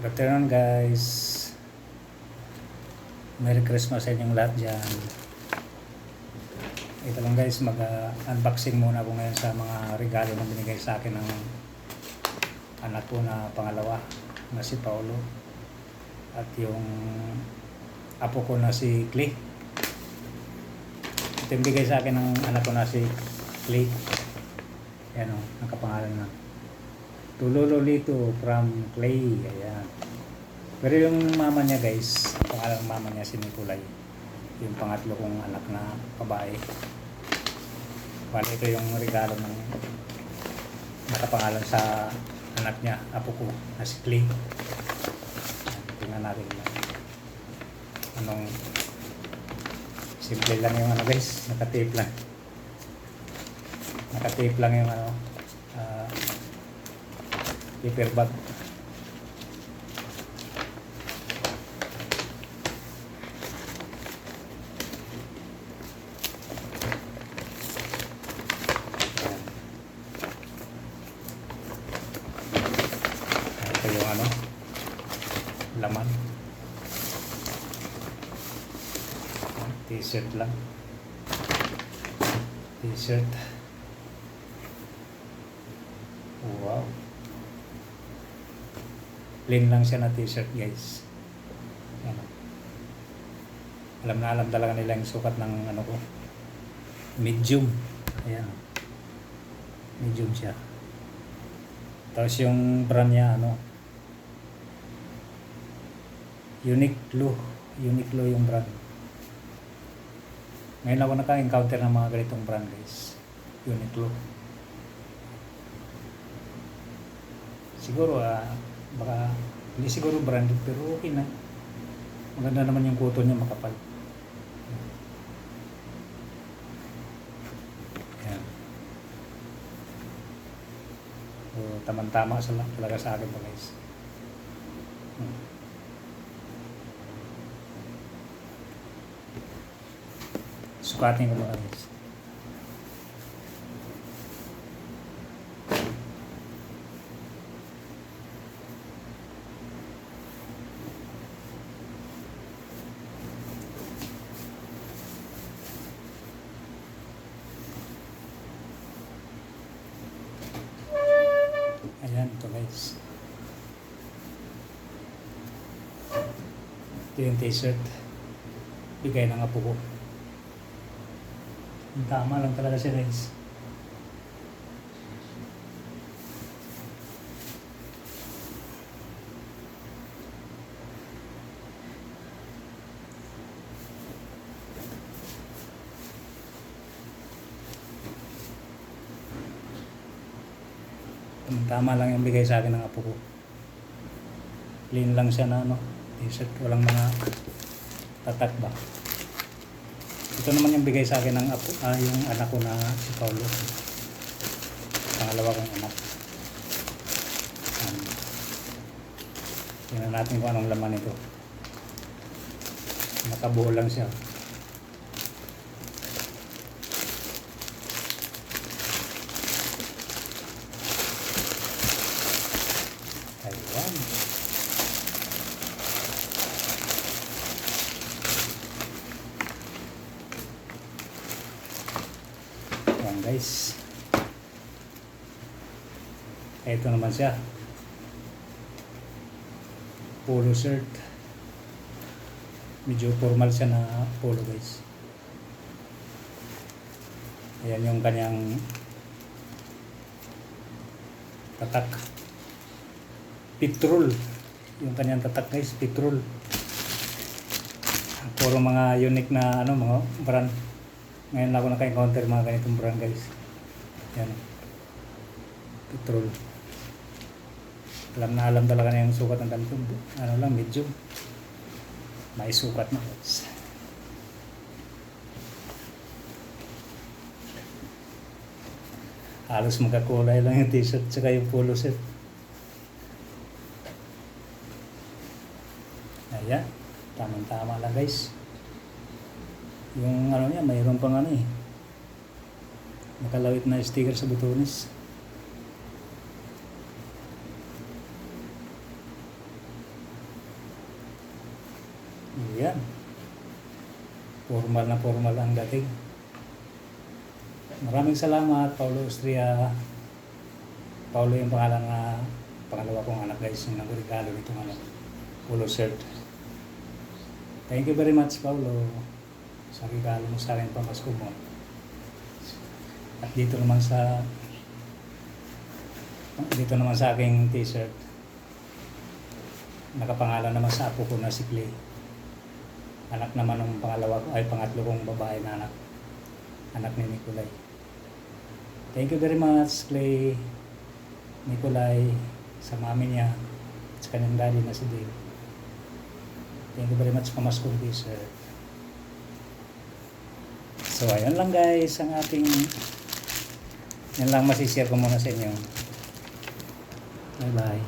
Good afternoon guys. Merry Christmas sa inyong lahat dyan. Ito lang guys, mag-unboxing muna ako ngayon sa mga regalo na binigay sa akin ng anak ko na pangalawa na si Paulo at yung apo ko na si Clay. Ito yung bigay sa akin ng anak ko na si Clay. Ayan o, nakapangalan na Tulolo Lito from Clay. Ayan. Pero yung mama niya guys, pangalan ng mama niya si Nicolay, yung pangatlo kong anak na babae. Bali ito yung regalo ng nakapangalan sa anak niya, apo ko na si Clay. Tingnan natin anong simple lang yung ano guys, nakatape lang yung ano, paper bag. Ito yung ano, laman. T-shirt lang. T-shirt. Wow. Plain lang siya na t-shirt guys. Ano. Alam na alam talaga nila yung sukat ng ano ko. Medium. Ayan. Medium siya. Tapos yung brand niya ano, Uniqlo yung brand. Ngayon ako naka-encounter ng mga ganitong brand guys. Uniqlo. Siguro baka hindi siguro branded pero okay na. Maganda naman yung cotton niya, makapal. Ayan. So, tamang-tama talaga sa akin to guys. Sukatin ko muna guys. Ayan, ito guys. Ito yung t-shirt. Bigay ng apo ko. Tama lang talaga siya guys. Tama lang yung bigay sa akin ng apo ko. Clean lang siya na ano, t-shirt, walang mga tatak ba. Ito naman yung bigay sa akin ng apo, yung anak ko na si Paulo. Pangalawa kong anak. Tingnan natin kung anong laman ito. Nakabuo lang siya. Ayan. Ayan guys. Ito naman siya. Polo shirt. Medyo formal siya na polo guys. Ayan yung kanyang tatak. Petrol. Yung kanyang tatak guys, petrol. Puro mga unique na ano, mga brand. Ngayon ako naka-encounter mga ganitong brand guys. Yan. Petrol. Alam na alam talaga na yung sukat ng ganito. Ano lang, medium. May sukat na guys. Halos magkakulay lang yung t-shirt tsaka yung polo shirt. Ayan. Tamang-tama lang guys. Yung ano niya, mayroon pang ano eh. Nakalawit na sticker sa butones. Ayan. Formal na formal ang dating. Maraming salamat, Paulo Austria. Paulo yung pangalan na pangalawa kong anak guys, yung nagregalo nitong ano, polo shirt. Thank you very much, Paulo, sa regalo mo sa akin pamasko mo. At dito naman sa aking t-shirt, nakapangalan naman sa apo ko na si Clay. Anak naman ng pangatlo kong babae na anak ni Nicolay. Thank you very much, Clay, Nicolay, sa mami niya, sa kanyang daddy na si Dave. Thank you very much, pamaskong t-shirt. So, ayun lang guys, ang ating, yan lang masishare ko muna sa inyo. Bye bye.